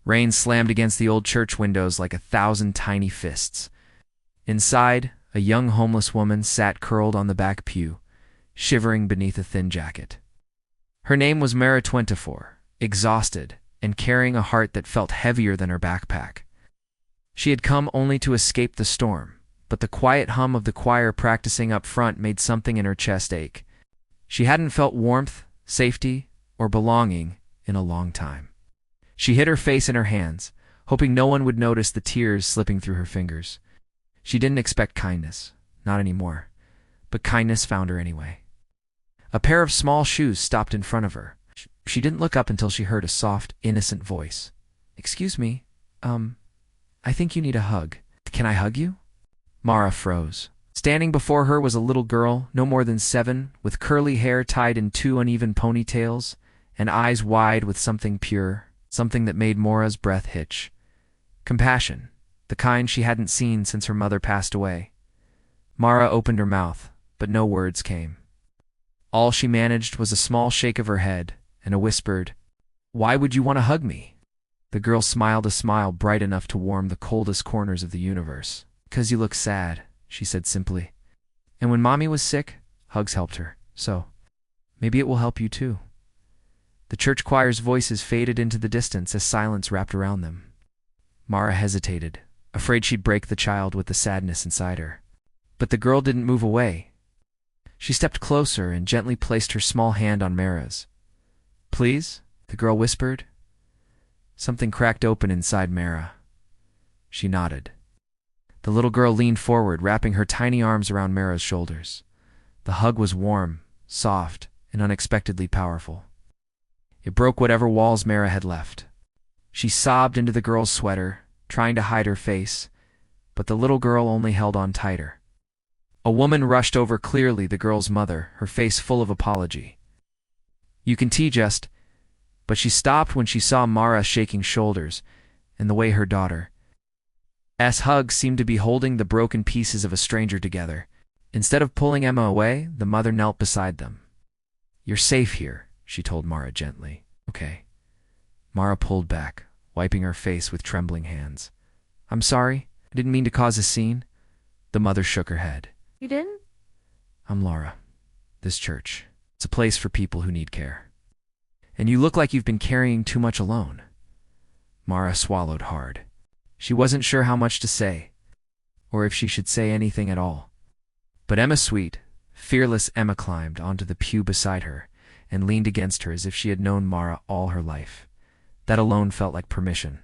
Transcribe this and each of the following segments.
Rain slammed against the old church windows like 1,000 tiny fists. Inside, a young homeless woman sat curled on the back pew, shivering beneath a thin jacket. Her name was Mara 24, exhausted and carrying a heart that felt heavier than her backpack. She had come only to escape the storm, but the quiet hum of the choir practicing up front made something in her chest ache. She hadn't felt warmth, safety, or belonging in a long time. She hid her face in her hands, hoping no one would notice the tears slipping through her fingers. She didn't expect kindness, not anymore, but kindness found her anyway. A pair of small shoes stopped in front of her. She didn't look up until she heard a soft, innocent voice. "Excuse me, I think you need a hug. Can I hug you?" Mara froze. Standing before her was a little girl, no more than 7, with curly hair tied in 2 uneven ponytails, and eyes wide with something pure, something that made Mara's breath hitch. Compassion, the kind she hadn't seen since her mother passed away. Mara opened her mouth, but no words came. All she managed was a small shake of her head and a whispered, "Why would you want to hug me?" The girl smiled a smile bright enough to warm the coldest corners of the universe. "'Cause you look sad," she said simply. "And when Mommy was sick, hugs helped her, so maybe it will help you too." The church choir's voices faded into the distance as silence wrapped around them. Mara hesitated, afraid she'd break the child with the sadness inside her. But the girl didn't move away. She stepped closer and gently placed her small hand on Mara's. "Please?" the girl whispered. Something cracked open inside Mara. She nodded. The little girl leaned forward, wrapping her tiny arms around Mara's shoulders. The hug was warm, soft, and unexpectedly powerful. It broke whatever walls Mara had left. She sobbed into the girl's sweater, trying to hide her face, but the little girl only held on tighter. A woman rushed over, clearly the girl's mother, her face full of apology. "You can just..." But she stopped when she saw Mara's shaking shoulders and the way her daughter's hug seemed to be holding the broken pieces of a stranger together. Instead of pulling Emma away, the mother knelt beside them. "You're safe here," she told Mara gently. "Okay." Mara pulled back, wiping her face with trembling hands. "I'm sorry. I didn't mean to cause a scene." The mother shook her head. "You didn't?" "I'm Laura. This church. It's a place for people who need care. And you look like you've been carrying too much alone." Mara swallowed hard. She wasn't sure how much to say, or if she should say anything at all. But Emma, sweet, fearless Emma, climbed onto the pew beside her and leaned against her as if she had known Mara all her life. That alone felt like permission.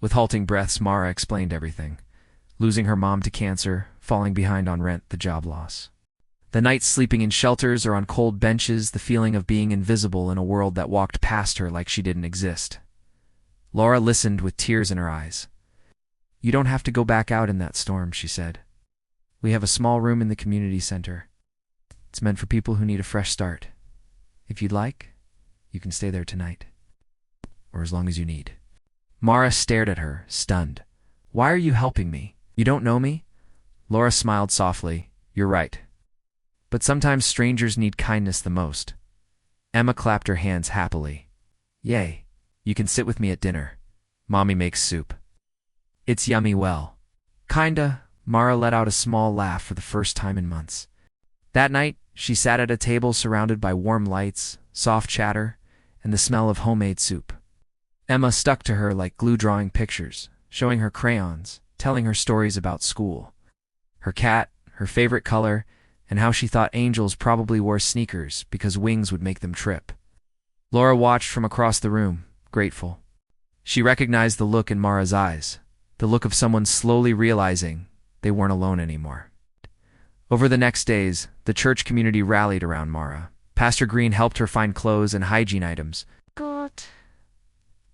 With halting breaths, Mara explained everything. Losing her mom to cancer, falling behind on rent, the job loss. The nights sleeping in shelters or on cold benches, the feeling of being invisible in a world that walked past her like she didn't exist. Laura listened with tears in her eyes. "You don't have to go back out in that storm," she said. "We have a small room in the community center. It's meant for people who need a fresh start. If you'd like, you can stay there tonight. Or as long as you need." Mara stared at her, stunned. "Why are you helping me? You don't know me?" Laura smiled softly. "You're right. But sometimes strangers need kindness the most." Emma clapped her hands happily. "Yay, you can sit with me at dinner. Mommy makes soup. It's yummy. Well, kinda." Mara let out a small laugh for the first time in months. That night, she sat at a table surrounded by warm lights, soft chatter, and the smell of homemade soup. Emma stuck to her like glue, drawing pictures, showing her crayons, telling her stories about school, her cat, her favorite color, and how she thought angels probably wore sneakers because wings would make them trip. Laura watched from across the room, grateful. She recognized the look in Mara's eyes, the look of someone slowly realizing they weren't alone anymore. Over the next days, the church community rallied around Mara. Pastor Green helped her find clothes and hygiene items. "Good."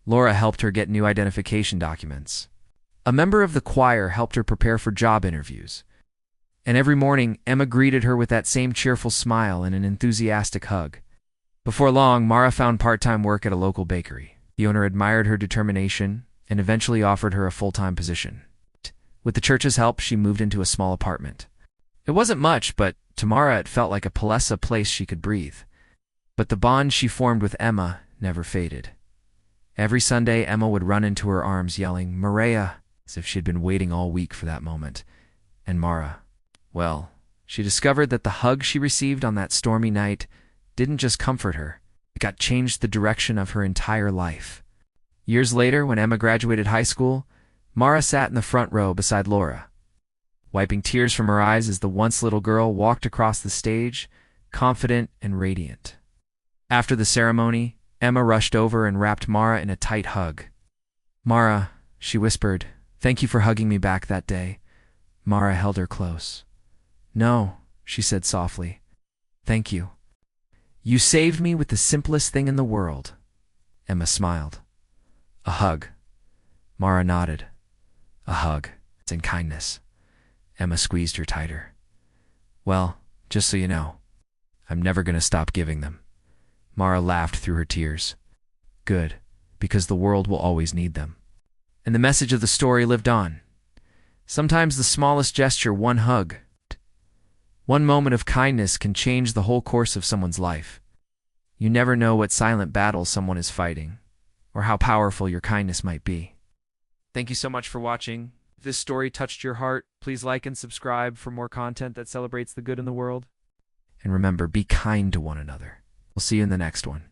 Laura helped her get new identification documents. A member of the choir helped her prepare for job interviews. And every morning, Emma greeted her with that same cheerful smile and an enthusiastic hug. Before long, Mara found part-time work at a local bakery. The owner admired her determination and eventually offered her a full-time position. With the church's help, she moved into a small apartment. It wasn't much, but to Mara it felt like a place she could breathe. But the bond she formed with Emma never faded. Every Sunday, Emma would run into her arms yelling, "Maria," as if she'd been waiting all week for that moment. And Mara, well, she discovered that the hug she received on that stormy night didn't just comfort her, it got changed the direction of her entire life. Years later, when Emma graduated high school, Mara sat in the front row beside Laura, wiping tears from her eyes as the once little girl walked across the stage, confident and radiant. After the ceremony, Emma rushed over and wrapped Mara in a tight hug. "Mara," she whispered, "thank you for hugging me back that day." Mara held her close. "No," she said softly. "Thank you. You saved me with the simplest thing in the world." Emma smiled. "A hug." Mara nodded. "A hug. It's in kindness." Emma squeezed her tighter. "Well, just so you know, I'm never going to stop giving them." Mara laughed through her tears. "Good, because the world will always need them." And the message of the story lived on. Sometimes the smallest gesture, one hug, one moment of kindness can change the whole course of someone's life. You never know what silent battle someone is fighting, or how powerful your kindness might be. Thank you so much for watching. If this story touched your heart, please like and subscribe for more content that celebrates the good in the world. And remember, be kind to one another. We'll see you in the next one.